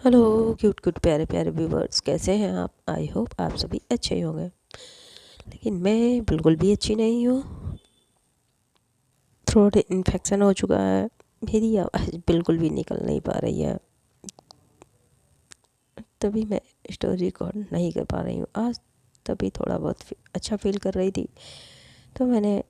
Hello cute cute प्यारे प्यारे viewers, कैसे हैं आप? आई होप आप सभी अच्छे ही होंगे। लेकिन मैं बिल्कुल भी अच्छी नहीं हूँ। थ्रोट इन्फेक्शन हो चुका है। मेरी आवाज़ बिल्कुल भी निकल नहीं पा रही है, तभी मैं स्टोरी रिकॉर्ड नहीं कर पा रही हूँ आज। तभी थोड़ा बहुत अच्छा फील कर रही थी, तो मैंने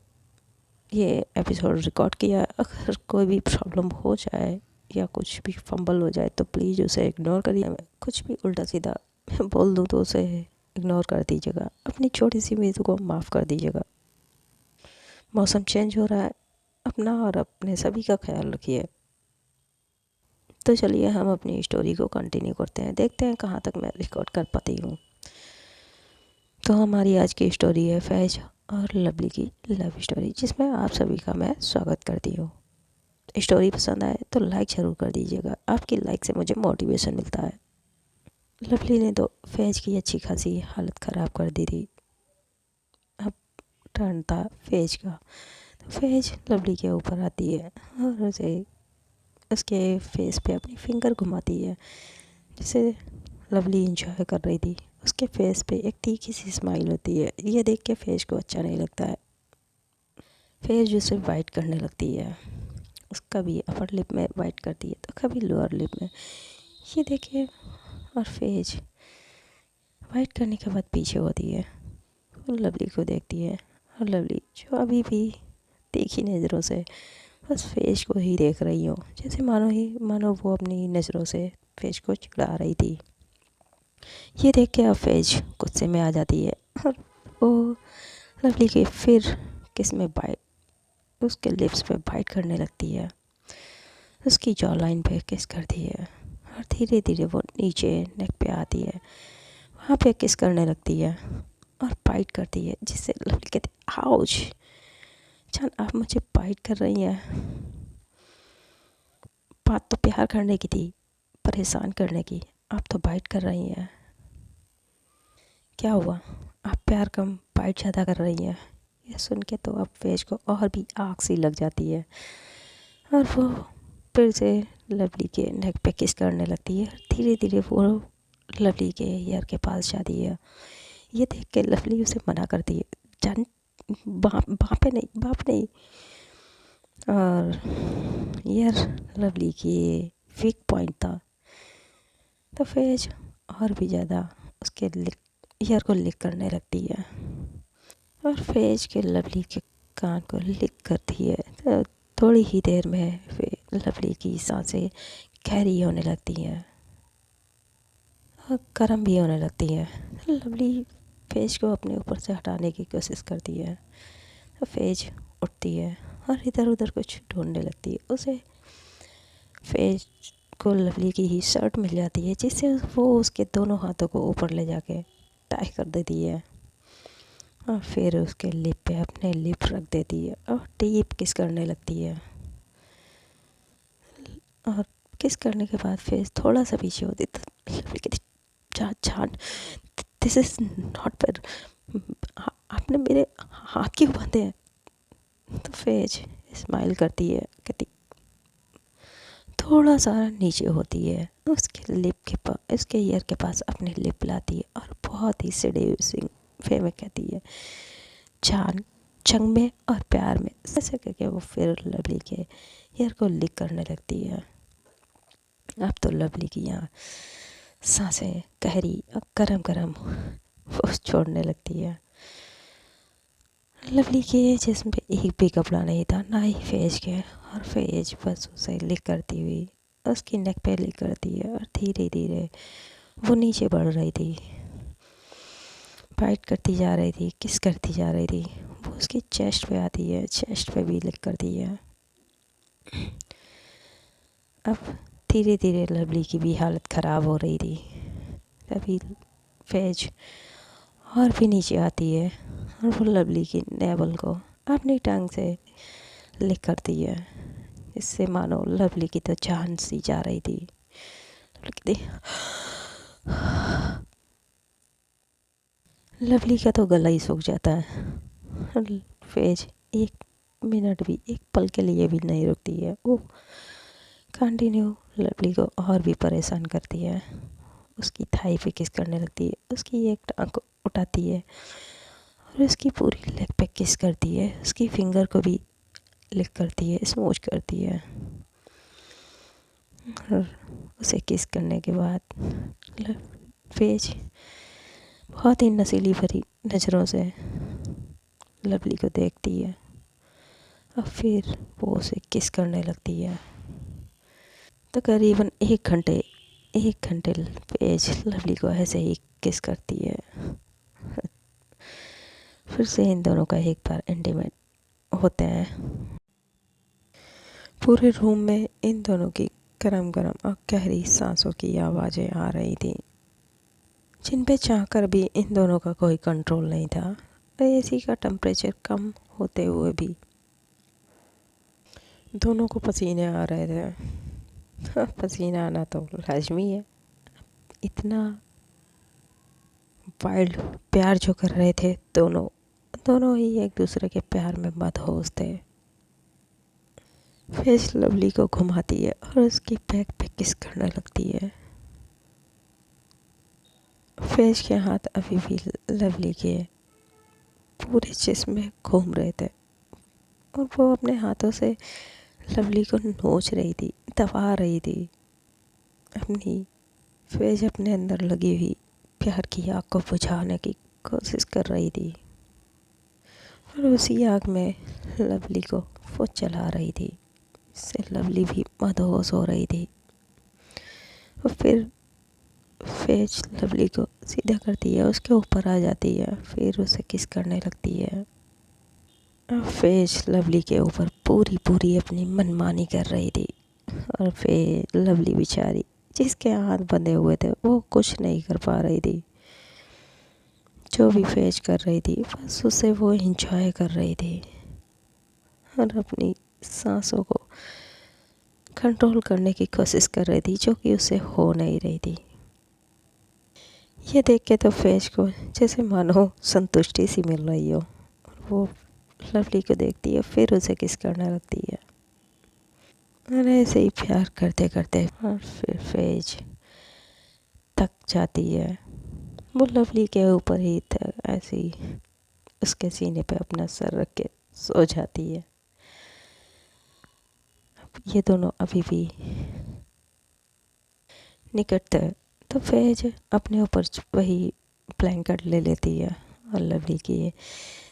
ये एपिसोड रिकॉर्ड किया। अगर कोई भी प्रॉब्लम हो जाए या कुछ भी फंबल हो जाए तो प्लीज़ उसे इग्नोर करिए। कुछ भी उल्टा सीधा बोल दूँ तो उसे इग्नोर कर दीजिएगा। अपनी छोटी सी मिस्टेक को माफ़ कर दीजिएगा। मौसम चेंज हो रहा है, अपना और अपने सभी का ख्याल रखिए। तो चलिए हम अपनी स्टोरी को कंटिन्यू करते हैं, देखते हैं कहाँ तक मैं रिकॉर्ड कर पाती हूँ। तो हमारी आज की स्टोरी है फैज और लवली की लव स्टोरी, जिसमें आप सभी का मैं स्वागत करती हूँ। स्टोरी पसंद आए तो लाइक ज़रूर कर दीजिएगा, आपकी लाइक से मुझे मोटिवेशन मिलता है। लवली ने तो फैज की अच्छी खासी हालत ख़राब कर दी थी। अब टर्न था फैज का। तो फैज लवली के ऊपर आती है और उसे उसके फेस पे अपनी फिंगर घुमाती है, जिसे लवली इंजॉय कर रही थी। उसके फेस पे एक तीखी सी स्माइल होती है। ये देख के फैज को अच्छा नहीं लगता है। फैज उसे वाइट करने लगती है। उसका भी अपर लिप में वाइट करती है तो कभी लोअर लिप में। ये देखे और फैज वाइट करने के बाद पीछे होती है। वो लवली को देखती है और लवली जो अभी भी तीखी नज़रों से बस फैज को ही देख रही हो, जैसे मानो वो अपनी नज़रों से फैज को चिढ़ा रही थी। ये देख के अब फैज गुस्से में आ जाती है और वो लवली के फिर किस में बाइट उसके लिप्स पे बाइट करने लगती है। उसकी जॉ लाइन पे किस करती है और धीरे धीरे वो नीचे नेक पे आती है, वहाँ पे किस करने लगती है और बाइट करती है, जिससे लवली कहती है आउच, जान आप मुझे बाइट कर रही हैं। बात तो प्यार करने की थी, परेशान करने की, आप तो बाइट कर रही हैं। क्या हुआ, आप प्यार कम बाइट ज़्यादा कर रही हैं? ये सुन के तो अब फैज को और भी आग सी लग जाती है और वो फिर से लवली के नेक पे किस करने लगती है। धीरे धीरे वो लवली के ईयर के पास जाती है। ये देख के लवली उसे मना करती है, जान वहाँ पे नहीं, बाप नहीं। और ईयर लवली की वीक पॉइंट था, तो फैज और भी ज़्यादा उसके ईयर को लिक करने लगती है और फैज के लवली के कान को लिक करती है। तो थोड़ी ही देर में फिर लवली की सांसें गहरी होने लगती हैं और गर्म भी होने लगती हैं। लवली फैज को अपने ऊपर से हटाने की कोशिश करती है, तो फैज उठती है और इधर उधर कुछ ढूंढने लगती है। उसे फैज को लवली की ही शर्ट मिल जाती है, जिससे वो उसके दोनों हाथों को ऊपर ले जाके टाई कर देती है और फिर उसके लिप पे अपने लिप रख देती है और डीप किस करने लगती है। और किस करने के बाद फेस थोड़ा सा पीछे होती तो लवली कहती जान जान, दिस इज़ नॉट फेयर, आपने मेरे हाथ क्यों बांधे हैं? तो फेज स्माइल करती है, कहती थोड़ा सा नीचे होती है, उसके लिप के पास उसके ईयर के पास अपने लिप लाती है और बहुत ही सेड्यूसिंग वे में कहती है जान, जंग में और प्यार में, ऐसे करके वो फिर लवली के ईयर को लिक करने लगती है। अब तो लवली की यहाँ सांसें गहरी और गरम गरम वो छोड़ने लगती है। लवली के जिस्म पे एक भी कपड़ा नहीं था, ना ही फेज के, और फेज बस उसे लिक करती हुई उसकी नेक पे लिक करती है और धीरे धीरे वो नीचे बढ़ रही थी, बाइट करती जा रही थी, किस करती जा रही थी। वो उसकी चेस्ट पे आती है, चेस्ट पे भी लिक करती है। अब धीरे धीरे लवली की भी हालत ख़राब हो रही थी। तभी फैज और भी नीचे आती है और वो लवली की नेवल को अपनी टांग से लिक करती है, इससे मानो लवली की तो जान सी जा रही थी। लवली का तो गला ही सूख जाता है। फैज एक मिनट भी, एक पल के लिए भी नहीं रुकती है। वो कंटिन्यू लवली को और भी परेशान करती है। उसकी थाई पे किस करने लगती है, उसकी एक टांग को उठाती है और उसकी पूरी लेग पे किस करती है, उसकी फिंगर को भी लिक करती है, स्मूच करती है। और उसे किस करने के बाद फेज बहुत ही नशीली भरी नज़रों से लवली को देखती है और फिर वो उसे किस करने लगती है। तो करीबन 1 घंटे पेज लवली को ऐसे ही किस करती है। फिर से इन दोनों का एक बार इंटीमेट होते हैं। पूरे रूम में इन दोनों की गरम गरम और गहरी सांसों की आवाज़ें आ रही थी, जिन पे चाहकर भी इन दोनों का कोई कंट्रोल नहीं था। एसी का टेम्परेचर कम होते हुए भी दोनों को पसीने आ रहे थे। पसीना आना तो लाजमी है। इतना वाइल्ड प्यार जो कर रहे थे दोनों दोनों ही एक दूसरे के प्यार में मदहोश थे। फेस लवली को घुमाती है और उसकी बैक पे किस करने लगती है। फेस के हाथ अभी भी लवली के पूरे जिस्म में घूम रहे थे और वो अपने हाथों से लवली को नोच रही थी, दबा रही थी। अपनी फेस अपने अंदर लगी हुई प्यार की आग को बुझाने की कोशिश कर रही थी और उसी आग में लवली को वो जला रही थी। इससे लवली भी मदहोश हो रही थी और फिर फेज लवली को सीधा करती है, उसके ऊपर आ जाती है, फिर उसे किस करने लगती है। अब फेज लवली के ऊपर पूरी पूरी अपनी मनमानी कर रही थी और फिर लवली बेचारी जिसके हाथ बंधे हुए थे वो कुछ नहीं कर पा रही थी। जो भी फेज कर रही थी बस उसे वो इंजॉय कर रही थी और अपनी सांसों को कंट्रोल करने की कोशिश कर रही थी, जो कि उसे हो नहीं रही थी। ये देख के तो फेज को जैसे मानो संतुष्टि सी मिल रही हो। वो लवली को देखती है, फिर उसे किस करने लगती है और ऐसे ही प्यार करते करते और फिर फेज थक जाती है। वो लवली के ऊपर ही ऐसे ही उसके सीने पे अपना सर रख के सो जाती है। ये दोनों अभी भी निकट थे तो फेज अपने ऊपर वही ब्लैंकेट ले लेती है और लवली की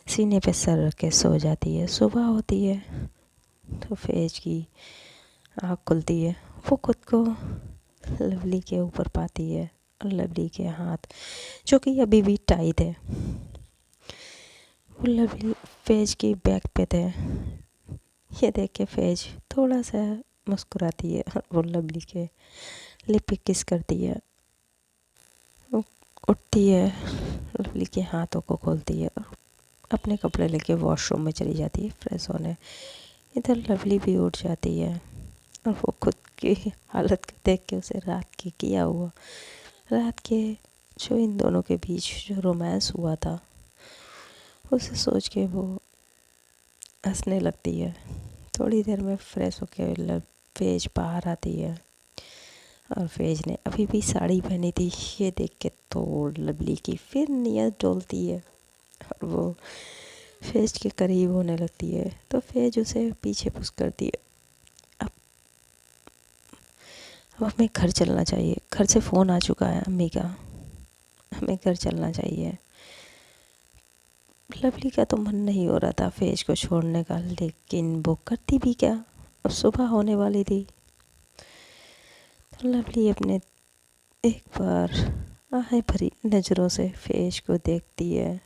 सीने पे सर रख के सो जाती है। सुबह होती है तो फेज की आँख खुलती है, वो खुद को लवली के ऊपर पाती है और लवली के हाथ जो कि अभी भी टाइट है वो लवली फेज की बैक पे थे। ये देख के फेज थोड़ा सा मुस्कुराती है और वो लवली के लिप पे किस करती है। वो उठती है, लवली के हाथों को खोलती है और अपने कपड़े लेके वॉशरूम में चली जाती है फ्रेश होने। इधर लवली भी उठ जाती है और वो खुद की हालत को देख के उसे रात की किया हुआ रात के जो इन दोनों के बीच जो रोमांस हुआ था उसे सोच के वो हंसने लगती है। थोड़ी देर में फ्रेश होके फेज बाहर आती है और फेज ने अभी भी साड़ी पहनी थी। ये देख के तो लवली की फिर नीयत डोलती है और वो फेज के करीब होने लगती है तो फेज उसे पीछे पुश करती है। अब हमें घर चलना चाहिए, घर से फ़ोन आ चुका है अम्मी का, हमें घर चलना चाहिए। लवली का तो मन नहीं हो रहा था फेज को छोड़ने का, लेकिन वो करती भी क्या, अब सुबह होने वाली थी। तो लवली अपने एक बार आहें भरी नज़रों से फेज को देखती है,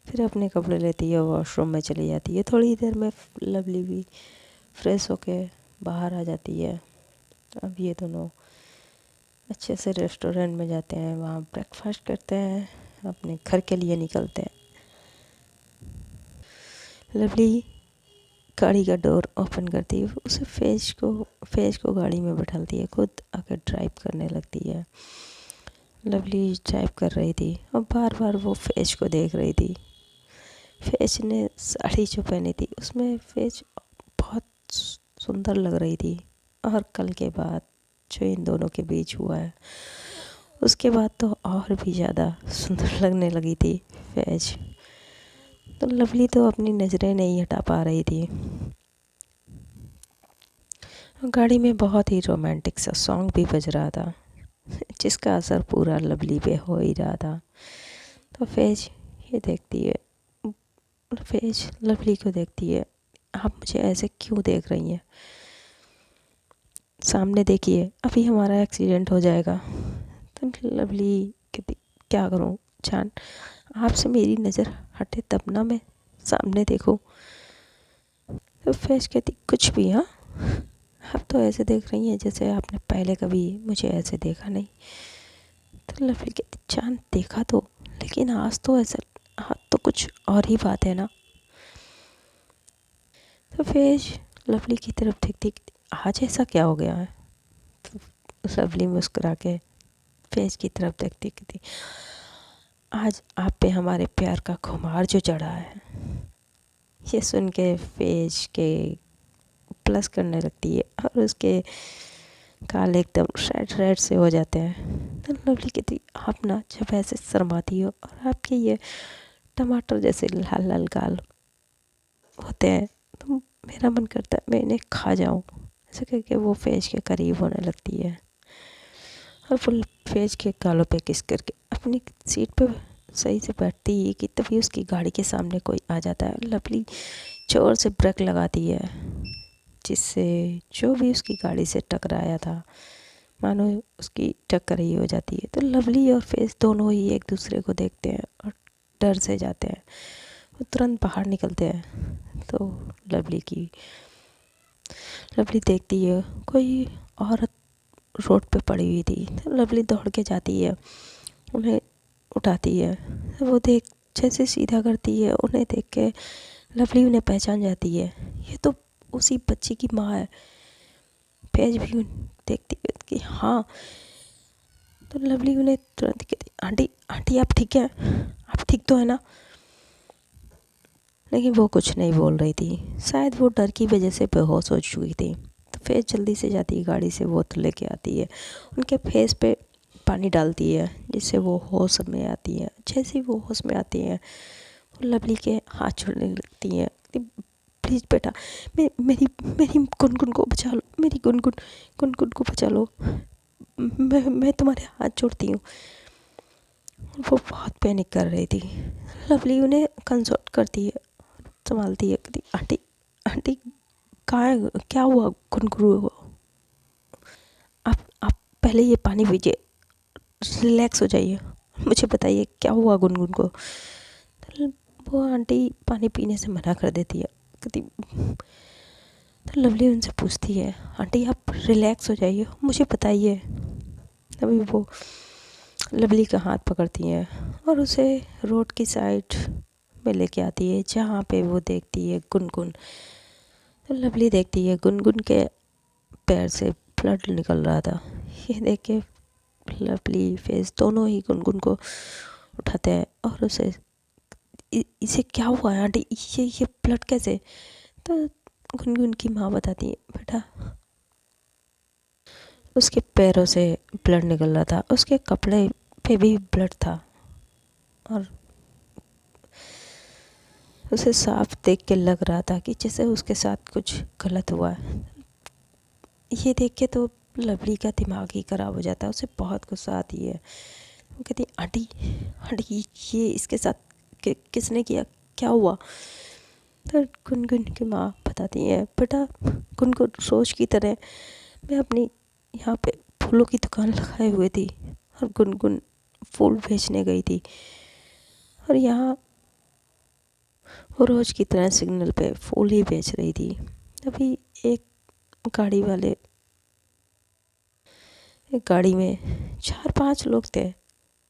फिर अपने कपड़े लेती है, वॉशरूम में चली जाती है। थोड़ी देर में लवली भी फ्रेश होके बाहर आ जाती है। अब ये दोनों अच्छे से रेस्टोरेंट में जाते हैं, वहाँ ब्रेकफास्ट करते हैं, अपने घर के लिए निकलते हैं। लवली गाड़ी का डोर ओपन करती है, उसे फेज को गाड़ी में बैठाती है, खुद आकर ड्राइव करने लगती है। लवली ड्राइव कर रही थी और बार बार वो फेज को देख रही थी। फेज ने साड़ी जो पहनी थी उसमें फेज बहुत सुंदर लग रही थी। और कल के बाद जो इन दोनों के बीच हुआ है, उसके बाद तो और भी ज़्यादा सुंदर लगने लगी थी फैज। तो लवली तो अपनी नज़रें नहीं हटा पा रही थी। गाड़ी में बहुत ही रोमांटिक सा सॉन्ग भी बज रहा था, जिसका असर पूरा लवली पे हो ही रहा था। तो फैज ये देखती है, फैज लवली को देखती है, आप मुझे ऐसे क्यों देख रही हैं? सामने देखिए, अभी हमारा एक्सीडेंट हो जाएगा। तो लवली कहती, क्या करूं जान, आपसे मेरी नज़र हटे तब ना मैं सामने देखूं। तो फैज कहती, कुछ भी। हाँ, आप तो ऐसे देख रही हैं जैसे आपने पहले कभी मुझे ऐसे देखा नहीं। तो लवली कहती, जान देखा तो, लेकिन आज तो ऐसा, आज तो कुछ और ही बात है ना। तो फैज लवली की तरफ देखती, आज ऐसा क्या हो गया है? तो लवली मुस्कुरा के फैज की तरफ देखती कहती, आज आप पे हमारे प्यार का खुमार जो चढ़ा है। ये सुन के फैज के प्लस करने लगती है और उसके गाल एकदम रेड रेड से हो जाते हैं। तो लवली कहती, आप ना जब ऐसे शर्माती हो और आपके ये टमाटर जैसे लाल लाल गाल होते हैं, तो मेरा मन करता है मैं इन्हें खा जाऊं। ऐसे करके वो फैज के करीब होने लगती है और फुल फैज के गालों पे किस करके अपनी सीट पे सही से बैठती ही कि तभी उसकी गाड़ी के सामने कोई आ जाता है। लवली जोर से ब्रेक लगाती है, जिससे जो भी उसकी गाड़ी से टकराया था मानो उसकी टक्कर ही हो जाती है। तो लवली और फैज दोनों ही एक दूसरे को देखते हैं और डर से जाते हैं। वो तुरंत बाहर निकलते हैं। तो लवली देखती है कोई औरत रोड पे पड़ी हुई थी। तो लवली दौड़ के जाती है, उन्हें उठाती है। तो वो देख जैसे सीधा करती है, उन्हें देख के लवली उन्हें पहचान जाती है, ये तो उसी बच्ची की माँ है। फैज भी देखती है कि हाँ। तो लवली उन्हें तुरंत कहती, आंटी आंटी आप ठीक हैं? आप ठीक तो है ना? लेकिन वो कुछ नहीं बोल रही थी, शायद वो डर की वजह से बेहोश हो चुकी थी। तो फैज जल्दी से जाती है, गाड़ी से बोतल लेके आती है, उनके फेस पे पानी डालती है, जिससे वो होश में आती है। जैसे ही वो होश में आती है, वो लवली के हाथ छोड़ने लगती हैं। प्लीज़ बेटा, मेरी मेरी गुनगुन को बचा लो, मेरी गुनगुन गुनगुन को बचा लो, मैं तुम्हारे हाथ जोड़ती हूँ। वो बहुत पैनिक कर रही थी। लवली उन्हें कंसोर्ट करती है, संभालती है, कहती, आंटी आंटी कहाँ है, क्या हुआ गुनगुन को? आप पहले ये पानी पीजिए, रिलैक्स हो जाइए, मुझे बताइए क्या हुआ गुनगुन को। तो वो आंटी पानी पीने से मना कर देती है, कहती। तो लवली उनसे पूछती है, आंटी आप रिलैक्स हो जाइए, मुझे बताइए। तभी वो लवली का हाथ पकड़ती हैं और उसे रोड की साइड में लेके आती है, जहाँ पे वो देखती है गुनगुन। तो लवली देखती है गुनगुन के पैर से ब्लड निकल रहा था। ये देख के लवली फेस दोनों ही गुनगुन को उठाते हैं और उसे, इसे क्या हुआ है आंटी, ये ब्लड कैसे? तो गुनगुन की माँ बताती है, बेटा उसके पैरों से ब्लड निकल रहा था, उसके कपड़े पे भी ब्लड था और उसे साफ देख के लग रहा था कि जैसे उसके साथ कुछ गलत हुआ है। ये देख के तो लवली का दिमाग ही ख़राब हो जाता है, उसे बहुत गुस्सा आती है। वो कहती, आंटी आंटी ये इसके साथ किसने किया, क्या हुआ? तो गुनगुन की माँ बताती है, बेटा गुनगुन रोज की तरह मैं अपनी यहाँ पे फूलों की दुकान लगाए हुए थी और गुनगुन फूल बेचने गई थी और यहाँ वो रोज़ की तरह सिग्नल पे फूल ही बेच रही थी। तभी एक गाड़ी वाले, एक गाड़ी में 4-5 लोग थे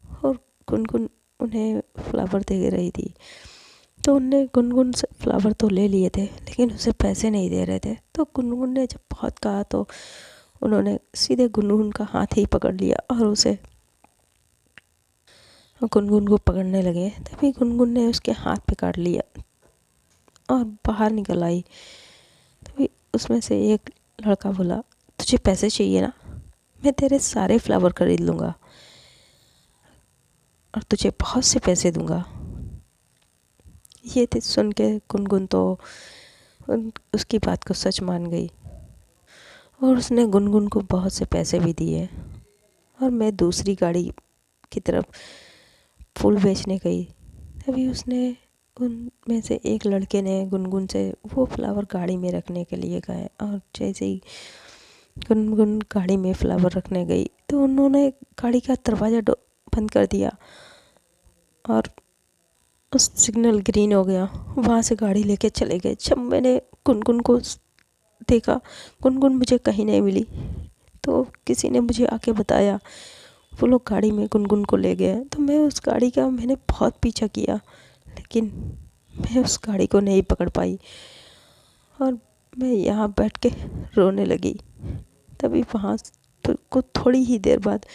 और गुनगुन उन्हें फ्लावर दे रही थी। तो उनने गुनगुन से फ्लावर तो ले लिए थे, लेकिन उसे पैसे नहीं दे रहे थे। तो गुनगुन ने जब बहुत कहा तो उन्होंने सीधे गुनगुन का हाथ ही पकड़ लिया और उसे गुनगुन को पकड़ने लगे। तभी गुनगुन ने उसके हाथ पे काट लिया और बाहर निकल आई। तभी उसमें से एक लड़का बोला, तुझे पैसे चाहिए ना, मैं तेरे सारे फ्लावर खरीद लूँगा और तुझे बहुत से पैसे दूँगा। ये सुन के गुनगुन तो उसकी बात को सच मान गई और उसने गुनगुन को बहुत से पैसे भी दिए। और मैं दूसरी गाड़ी की तरफ फूल बेचने गई, तभी उसने उनमें से एक लड़के ने गुनगुन से वो फ्लावर गाड़ी में रखने के लिए कहा। और जैसे ही गुनगुन गाड़ी में फ्लावर रखने गई तो उन्होंने गाड़ी का दरवाज़ा बंद कर दिया और उस सिग्नल ग्रीन हो गया। वहाँ से गाड़ी लेके चले गए। जब मैंने गुनगुन को देखा, गुनगुन मुझे कहीं नहीं मिली, तो किसी ने मुझे आके बताया वो लोग गाड़ी में गुनगुन को ले गए। तो मैं उस गाड़ी का मैंने बहुत पीछा किया, लेकिन मैं उस गाड़ी को नहीं पकड़ पाई और मैं यहाँ बैठ के रोने लगी। तभी वहाँ को थोड़ी ही देर बाद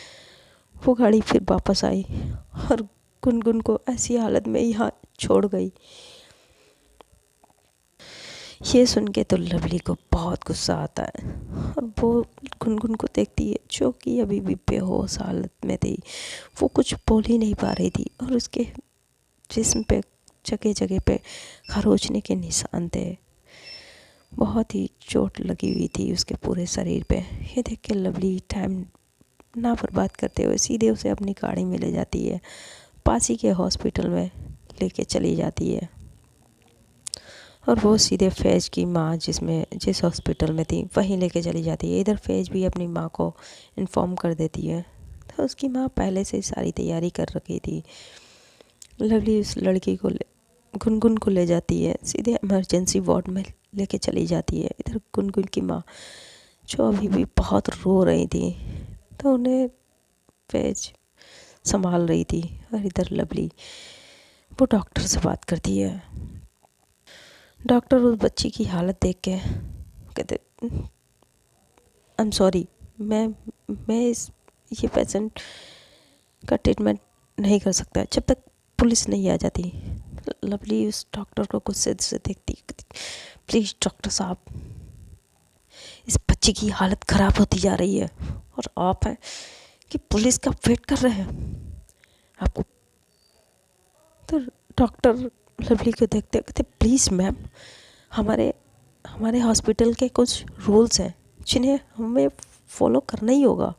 वो गाड़ी फिर वापस आई और गुनगुन को ऐसी हालत में यहाँ छोड़ गई। ये सुन के तो लवली को बहुत गुस्सा आता है और वो गुनगुन को देखती है जो कि अभी भी बेहोश हालत में थी। वो कुछ बोल ही नहीं पा रही थी और उसके जिस्म पे जगह जगह पे खरोचने के निशान थे। बहुत ही चोट लगी हुई थी उसके पूरे शरीर पे। ये देख के लवली टाइम ना बर्बाद करते हुए सीधे उसे अपनी गाड़ी में ले जाती है, पास ही के हॉस्पिटल में लेके चली जाती है। और वो सीधे फैज़ की माँ जिस हॉस्पिटल में थी वहीं लेके चली जाती है। इधर फैज़ भी अपनी माँ को इन्फॉर्म कर देती है। तो उसकी माँ पहले से सारी तैयारी कर रखी थी। लवली उस लड़की को गुनगुन को ले जाती है, सीधे इमरजेंसी वार्ड में लेके चली जाती है। इधर गुनगुन की माँ जो अभी भी बहुत रो रही थी, तो उन्हें फैज़ संभाल रही थी। और इधर लवली वो डॉक्टर से बात करती है। डॉक्टर उस बच्ची की हालत देख के कहते आई एम सॉरी, मैं ये पेशेंट का ट्रीटमेंट नहीं कर सकता जब तक पुलिस नहीं आ जाती। लवली उस डॉक्टर को गुस्से से देखती, प्लीज़ डॉक्टर साहब, इस बच्ची की हालत ख़राब होती जा रही है और आप हैं कि पुलिस का वेट कर रहे हैं आपको। तो डॉक्टर लवली को देखते कहते प्लीज़ मैम, हमारे हॉस्पिटल के कुछ रूल्स हैं जिन्हें हमें फॉलो करना ही होगा।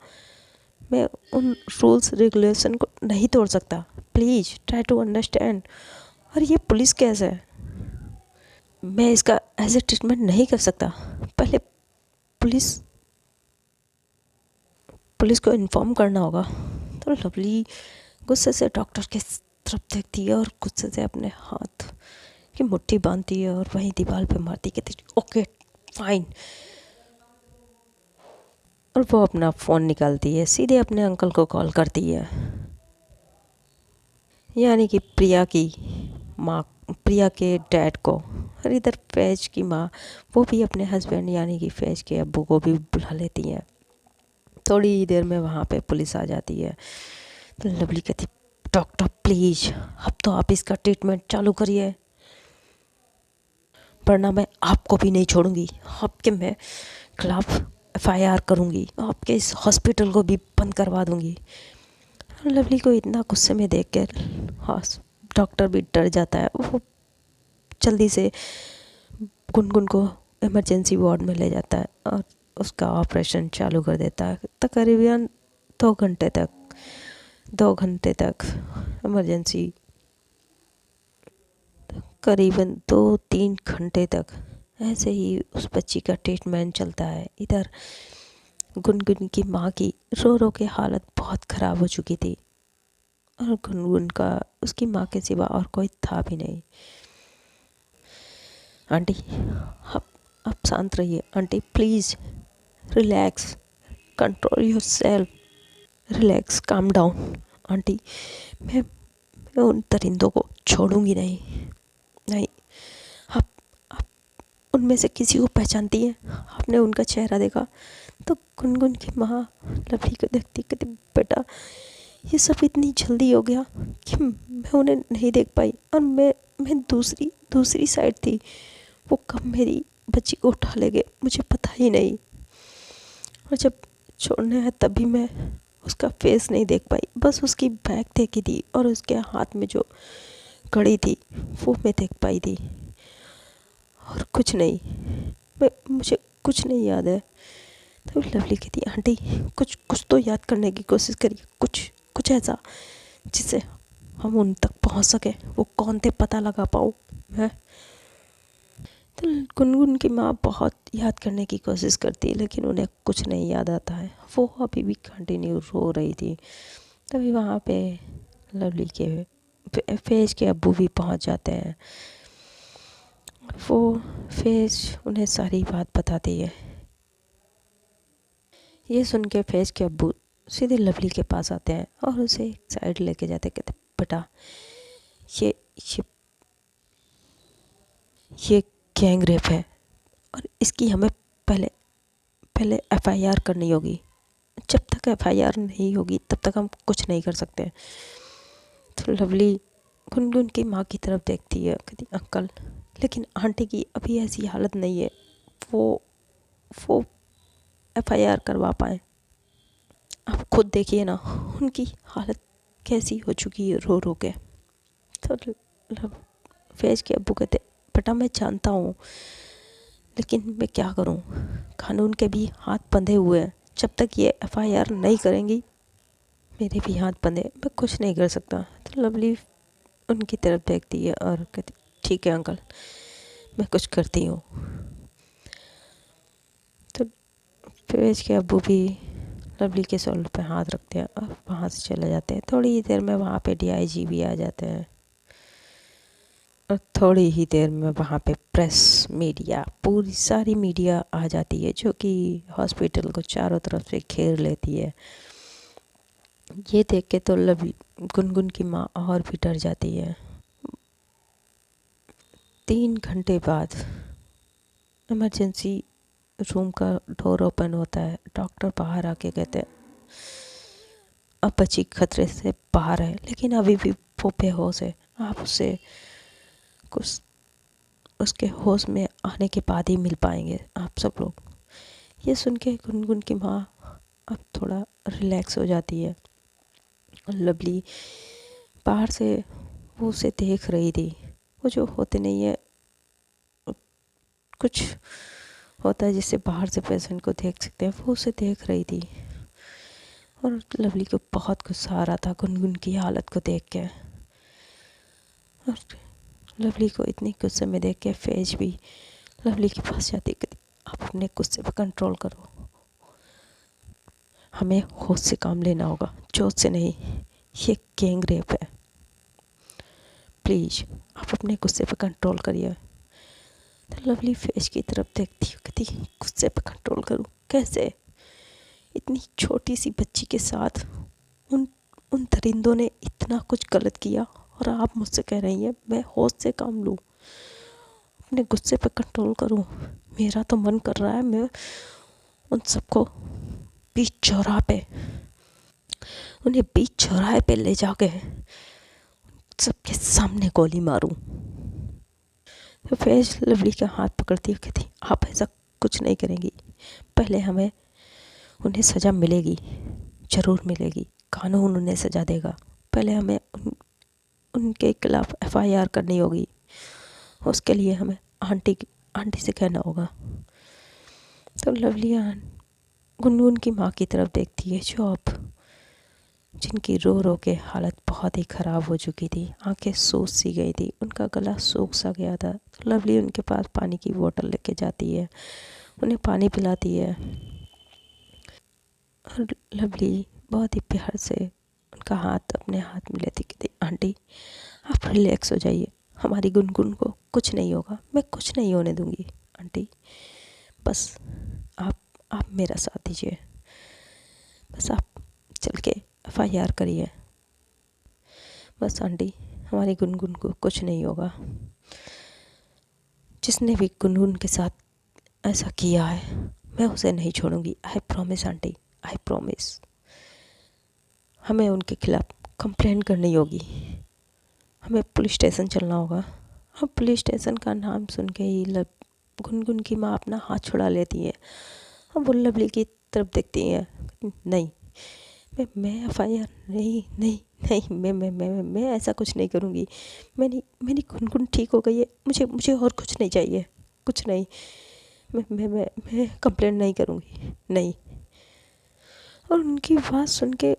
मैं उन रूल्स रेगुलेशन को नहीं तोड़ सकता, प्लीज़ ट्राई टू अंडरस्टैंड। और ये पुलिस केस है, मैं इसका एज ए ट्रीटमेंट नहीं कर सकता। पहले पुलिस को इन्फॉर्म करना होगा। तो लवली गुस्से से डॉक्टर के तरफ देखती है और गुस्से से अपने हाथ की मुट्ठी बांधती है और वहीं दीवार पे मारती, कहती ओके फाइन। और वो अपना फ़ोन निकालती है, सीधे अपने अंकल को कॉल करती है, यानी कि प्रिया के डैड को। और इधर फैज़ की माँ वो भी अपने हस्बैंड यानी कि फैज़ के अब्बू को भी बुला लेती हैं। थोड़ी ही देर में वहाँ पे पुलिस आ जाती है। तो लवली कहती डॉक्टर प्लीज़ अब तो आप इसका ट्रीटमेंट चालू करिए, वरना मैं आपको भी नहीं छोड़ूंगी। आपके मैं खिलाफ FIR करूँगी, आपके इस हॉस्पिटल को भी बंद करवा दूँगी। लवली को इतना गुस्से में देख कर डॉक्टर भी डर जाता है। वो जल्दी से गुनगुन को इमरजेंसी वार्ड में ले जाता है और उसका ऑपरेशन चालू कर देता है। तकरीबन 2 घंटे तक इमरजेंसी, करीबन 2-3 घंटे तक ऐसे ही उस बच्ची का ट्रीटमेंट चलता है। इधर गुनगुन की माँ की रो रो के हालत बहुत ख़राब हो चुकी थी और गुनगुन का उसकी माँ के सिवा और कोई था भी नहीं। आंटी आप शांत रहिए, aunty please relax, control your self, relax, calm down. Aunty मैं उन परिंदों को छोड़ूंगी नहीं। नहीं, आप उनमें से किसी को पहचानती हैं? आपने उनका चेहरा देखा? तो गुनगुन की माँ लवली को देखती कहती बेटा ये सब इतनी जल्दी हो गया कि मैं उन्हें नहीं देख पाई और मैं दूसरी साइड थी। वो कब मेरी बच्ची को उठा ले गए मुझे पता ही नहीं। और जब छोड़ने है तभी मैं उसका फेस नहीं देख पाई, बस उसकी बैग देखी थी और उसके हाथ में जो घड़ी थी वो मैं देख पाई थी, और कुछ नहीं। मुझे कुछ नहीं याद है। तो लवली कहती, आंटी कुछ कुछ तो याद करने की कोशिश करिए, कुछ कुछ ऐसा जिससे हम उन तक पहुंच सके, वो कौन थे पता लगा पाऊँ मैं। तो गुनगुन की माँ बहुत याद करने की कोशिश करती है, लेकिन उन्हें कुछ नहीं याद आता है। वो अभी भी कंटिन्यू रो रही थी। तभी वहाँ पे लवली के फेज के अब्बू भी पहुँच जाते हैं। वो फेज उन्हें सारी बात बताती है। ये सुन के फैज़ के अब्बू सीधे लवली के पास आते हैं और उसे एक साइड लेके जाते, कहते, बेटा ये ये ये गैंग रेप है और इसकी हमें पहले पहले एफआईआर करनी होगी। जब तक एफआईआर नहीं होगी तब तक हम कुछ नहीं कर सकते। तो लवली गुनगुन की माँ की तरफ देखती है, कहती, अंकल लेकिन आंटी की अभी ऐसी हालत नहीं है वो वो एफआईआर करवा पाए। आप खुद देखिए ना उनकी हालत कैसी हो चुकी है रो रो के। तो फैज़ के अब्बू कहते, बेटा मैं जानता हूँ, लेकिन मैं क्या करूँ, कानून के भी हाथ बंधे हुए हैं। जब तक ये एफआईआर नहीं करेंगी मेरे भी हाथ बंधे, मैं कुछ नहीं कर सकता। तो लवली उनकी तरफ देखती है और कहती, ठीक है अंकल, मैं कुछ करती हूँ। तो फैज़ के अब्बू भी लवली के शोल्डर पे हाथ रखते हैं और वहाँ से चले जाते हैं। थोड़ी ही देर में वहाँ पे डीआईजी भी आ जाते हैं और थोड़ी ही देर में वहाँ पे प्रेस मीडिया, पूरी सारी मीडिया आ जाती है, जो कि हॉस्पिटल को चारों तरफ से घेर लेती है। ये देख के तो लवली गुनगुन की माँ और भी डर जाती है। 3 घंटे बाद इमरजेंसी रूम का डोर ओपन होता है। डॉक्टर बाहर आके कहते हैं, अब बच्ची खतरे से बाहर है, लेकिन अभी भी वो बेहोश है। आप उसे कुछ उसके होश में आने के बाद ही मिल पाएंगे आप सब लोग। ये सुन के गुनगुन की माँ अब थोड़ा रिलैक्स हो जाती है। और लवली बाहर से वो उसे देख रही थी। वो जो होते नहीं है, कुछ होता है जिससे बाहर से पेशेंट को देख सकते हैं, वो उसे देख रही थी। और लवली को बहुत गुस्सा आ रहा था गुनगुन की हालत को देख के। और लवली को इतनी गुस्से में देख के फैज भी लवली के पास जाती, कहती, आप अपने गुस्से पर कंट्रोल करो, हमें होश से काम लेना होगा, जोश से नहीं। ये गैंग रेप है, प्लीज़ आप अपने गुस्से पर कंट्रोल करिए। तो लवली फैज की तरफ देखती, कहती, गुस्से पर कंट्रोल करूँ कैसे? इतनी छोटी सी बच्ची के साथ उन उन दरिंदों ने इतना कुछ गलत किया और आप मुझसे कह रही हैं मैं होश से काम लूँ, अपने गुस्से पे कंट्रोल करूँ। मेरा तो मन कर रहा है मैं उन सबको बीच चौराहे पे उन्हें बीच चौराहे पे ले जाके सबके सामने गोली मारूं। तो फैज लवली का हाथ पकड़ती है, कहती, आप ऐसा कुछ नहीं करेंगी, पहले हमें उन्हें सज़ा मिलेगी, ज़रूर मिलेगी, कानून उन्हें सज़ा देगा। पहले हमें उनके खिलाफ़ एफआईआर करनी होगी, उसके लिए हमें आंटी से कहना होगा। तो लवली गुनगुन की माँ की तरफ देखती है, जो अब जिनकी रो रो के हालत बहुत ही ख़राब हो चुकी थी, आंखें सूज सी गई थी, उनका गला सूख सा गया था। तो लवली उनके पास पानी की बोतल लेके जाती है, उन्हें पानी पिलाती है और लवली बहुत ही प्यार से उनका हाथ अपने हाथ में लेती, कहती, आंटी आप रिलैक्स हो जाइए, हमारी गुनगुन को कुछ नहीं होगा, मैं कुछ नहीं होने दूंगी आंटी, बस आप मेरा साथ दीजिए, बस आप चल के एफआईआर करिए, बस आंटी हमारी गुनगुन को कुछ नहीं होगा। जिसने भी गुनगुन के साथ ऐसा किया है मैं उसे नहीं छोड़ूंगी, I promise aunty, I promise. हमें उनके खिलाफ़ कंप्लेंट करनी होगी, हमें पुलिस स्टेशन चलना होगा। हम पुलिस स्टेशन का नाम सुन के ही गुनगुन की माँ अपना हाथ छुड़ा लेती है। अब वो लवली की तरफ देखती हैं। नहीं, मैं एफआईआर नहीं नहीं नहीं, मैं ऐसा कुछ नहीं करूँगी। मेरी गुनगुन ठीक हो गई है, मुझे और कुछ नहीं चाहिए, कुछ नहीं। मैं कंप्लेंट नहीं करूँगी, नहीं। और उनकी बात सुन के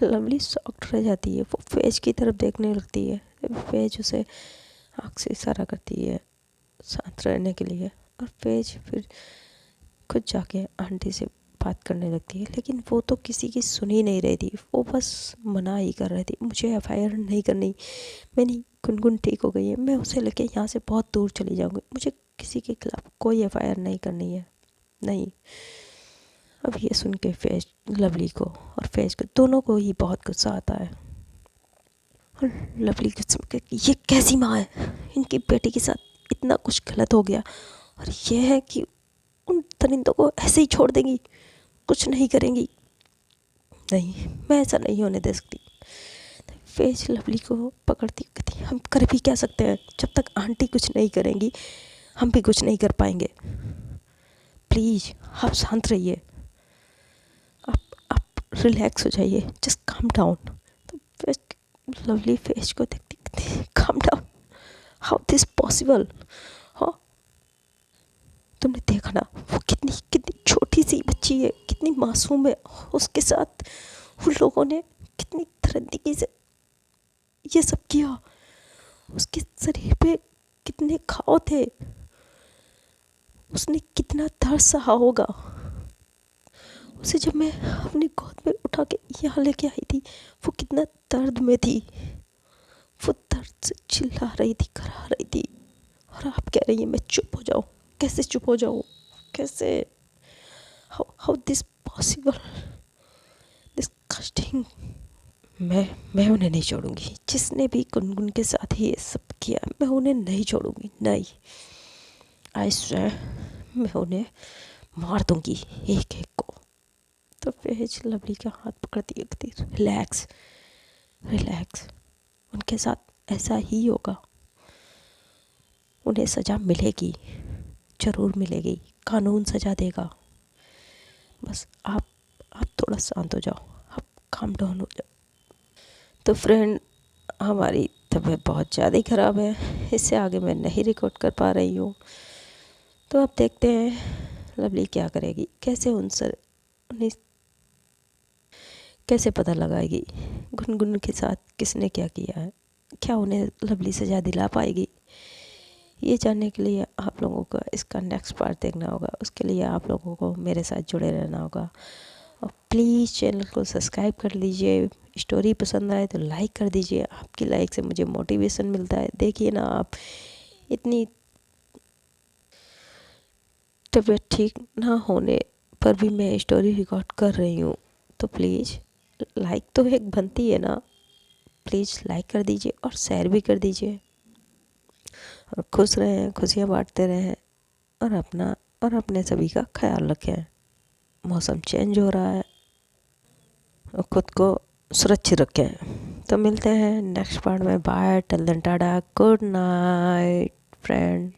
लवली शॉक्ड रह जाती है। वो फैज की तरफ देखने लगती है। फैज उसे आँख से इशारा करती है शांत रहने के लिए, और फैज फिर खुद जाके आंटी से बात करने लगती है। लेकिन वो तो किसी की सुन ही नहीं रही थी, वो बस मना ही कर रही थी। मुझे एफआईआर नहीं करनी, मेरी गुनगुन ठीक हो गई है, मैं उसे लेके यहाँ से बहुत दूर चली जाऊँगी, मुझे किसी के खिलाफ कोई एफआईआर नहीं करनी है, नहीं। अब ये सुन के फैज, लवली को और फैज को दोनों को ही बहुत गुस्सा आता है। और लवली को सुन के ये कैसी माँ है, इनकी बेटी के साथ इतना कुछ गलत हो गया, और ये है कि उन दरिंदों को ऐसे ही छोड़ देंगी, कुछ नहीं करेंगी। नहीं, मैं ऐसा नहीं होने दे सकती। फैज लवली को पकड़ती कहती, हम कर भी क्या सकते हैं, जब तक आंटी कुछ नहीं करेंगी हम भी कुछ नहीं कर पाएंगे। प्लीज़ आप शांत रहिए, आप रिलैक्स हो जाइए, जस्ट काम डाउन। तो फैज, लवली फैज को देखती कहती, calm down, how this possible. हाँ, तुमने देखा ना वो कितनी कितनी छोटी सी बच्ची है, कितनी मासूम है, उसके साथ उन लोगों ने कितनी दरिंदगी से ये सब किया। उसके शरीर पे कितने घाव थे, उसने कितना दर्द सहा होगा। उसे जब मैं अपनी गोद में उठा के यहाँ लेके आई थी, वो कितना दर्द में थी, वो दर्द से चिल्ला रही थी, करा रही थी। और आप कह रही हैं मैं चुप हो जाऊँ, कैसे चुप हो जाऊँ, कैसे, हाउ दिस पॉसिबल, डिस्गस्टिंग। मैं उन्हें नहीं छोड़ूंगी, जिसने भी गुनगुन के साथ ही ये सब किया, मैं उन्हें नहीं छोड़ूंगी, नहीं। आई स्वेयर, मैं उन्हें मार दूंगी एक एक को। तो फैज लवली का हाथ पकड़ती है, रिलैक्स रिलैक्स, उनके साथ ऐसा ही होगा, उन्हें सज़ा मिलेगी, ज़रूर मिलेगी, कानून सज़ा देगा। बस आप थोड़ा शांत हो जाओ, आप काम डाउन हो जाओ। तो फ्रेंड, हमारी तबीयत बहुत ज़्यादा ही ख़राब है, इससे आगे मैं नहीं रिकॉर्ड कर पा रही हूँ। तो अब देखते हैं लवली क्या करेगी, कैसे उन्हें कैसे पता लगाएगी गुनगुन के साथ किसने क्या किया है, क्या उन्हें लवली सज़ा दिला पाएगी। ये जानने के लिए आप लोगों को इसका नेक्स्ट पार्ट देखना होगा, उसके लिए आप लोगों को मेरे साथ जुड़े रहना होगा। और प्लीज़ चैनल को सब्सक्राइब कर लीजिए, स्टोरी पसंद आए तो लाइक कर दीजिए, आपकी लाइक से मुझे मोटिवेशन मिलता है। देखिए ना, आप इतनी तबीयत ठीक ना होने पर भी मैं स्टोरी रिकॉर्ड कर रही हूँ, तो प्लीज़ लाइक तो एक बनती है ना, प्लीज़ लाइक कर दीजिए और शेयर भी कर दीजिए। और खुश रहें, खुशियाँ बांटते रहें, और अपने सभी का ख्याल रखें। मौसम चेंज हो रहा है, और खुद को सुरक्षित रखें। तो मिलते हैं नेक्स्ट पार्ट में। Bye, till then, tata, good night friend.